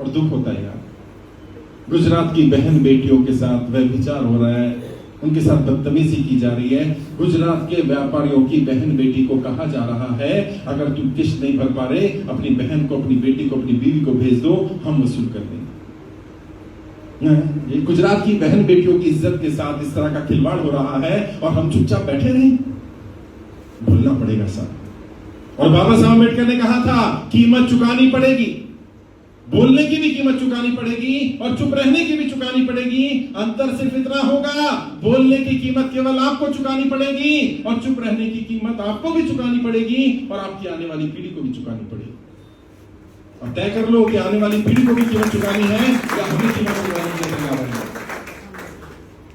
और दुख होता है यार। गुजरात की बहन बेटियों के साथ व्यभिचार हो रहा है, उनके साथ बदतमीजी की जा रही है। गुजरात के व्यापारियों की बहन बेटी को कहा जा रहा है अगर तुम किस्त नहीं भर पा रहे, अपनी बहन को, अपनी बेटी को, अपनी बीवी को भेज दो, हम वसूल कर देंगे। ये गुजरात की बहन बेटियों की इज्जत के साथ इस तरह का खिलवाड़ हो रहा है और हम चुपचाप बैठे रहे? बोलना पड़ेगा साहब। और बाबा साहब अम्बेडकर ने कहा था कीमत चुकानी पड़ेगी, बोलने की भी कीमत चुकानी पड़ेगी और चुप रहने की भी चुकानी पड़ेगी। अंतर सिर्फ इतना होगा, बोलने की कीमत केवल आपको चुकानी पड़ेगी और चुप रहने की कीमत आपको भी चुकानी पड़ेगी और आपकी आने वाली पीढ़ी को भी चुकानी पड़ेगी। और तय कर लो कि आने वाली पीढ़ी को भी कीमत चुकानी है या हमें कीमत चुकानी है।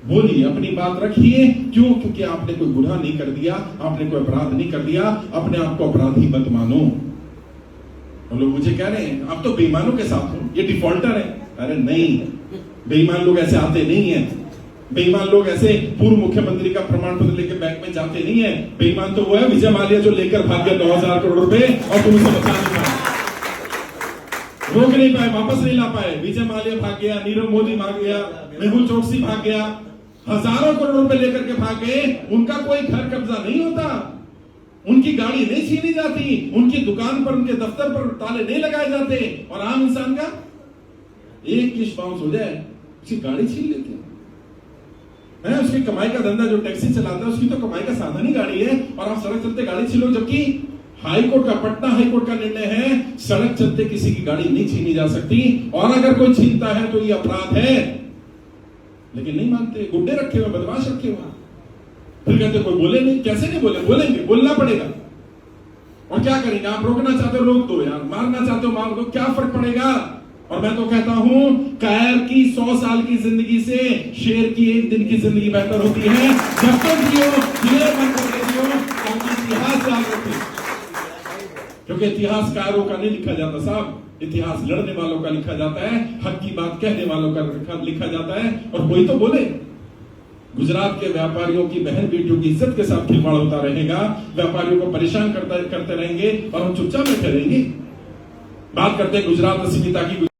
बोलिए, अपनी बात रखिए। क्यों? क्योंकि आपने कोई गुनाह नहीं कर दिया, आपने कोई अपराध नहीं कर दिया। अपने आप को अपराधी मत मानो। और लोग मुझे कह रहे हैं आप तो बेईमानों के साथ हो, ये डिफॉल्टर है। अरे नहीं, बेईमान लोग ऐसे आते नहीं है। बेईमान लोग ऐसे पूर्व मुख्यमंत्री का प्रमाण पत्र लेकर बैंक में जाते नहीं है। बेईमान तो वो है विजय माल्या जो लेकर भाग गया 2000 करोड़ रुपए और तुम उसे बचा नहीं पाए, रोक नहीं पाए, वापस नहीं ला पाए। विजय माल्या भाग गया, नीरव मोदी भाग गया, मेहुल चोकसी भाग गया, हजारों करोड़ रुपए लेकर के भाग गए। उनका कोई घर कब्जा नहीं होता, उनकी गाड़ी नहीं छीनी जाती, उनकी दुकान पर, उनके दफ्तर पर ताले नहीं लगाए जाते। और आम इंसान का एक किश बाउंस हो जाए, उसकी गाड़ी छीन लेते हैं। उसकी कमाई का धंधा, जो टैक्सी चलाता है, उसकी तो कमाई का साधन ही गाड़ी है और आप सड़क चलते गाड़ी छीन लो। जबकि हाईकोर्ट का, पटना हाईकोर्ट का निर्णय है सड़क चलते किसी की गाड़ी नहीं छीनी जा सकती और अगर कोई छीनता है तो ये अपराध है। लेकिन नहीं मानते, गुड्डे रखे हुए, बदमाश रखे हुए। फिर कहते कोई बोले नहीं। कैसे नहीं बोले? बोलेंगे, बोलना पड़ेगा। और क्या करेंगे? आप रोकना चाहते हो रोक दो यार, मारना चाहते हो मार दो, क्या फर्क पड़ेगा? और मैं तो कहता हूं कायर की 100 साल की जिंदगी से शेर की एक दिन की जिंदगी बेहतर होती है। जब तक जियो क्लियर मत कर देती हो, ताकि इतिहास याद रखे। क्योंकि इतिहास कायरों का नहीं लिखा जाता साहब, इतिहास लड़ने वालों का लिखा जाता है, हक की बात कहने वालों का लिखा जाता है। और कोई तो बोले। गुजरात के व्यापारियों की बहन बेटियों की इज्जत के साथ खिलवाड़ होता रहेगा, व्यापारियों को परेशान करते रहेंगे और हम चुपचाप बैठे रहेंगे। बात करते हैं गुजरात अस्मिता की।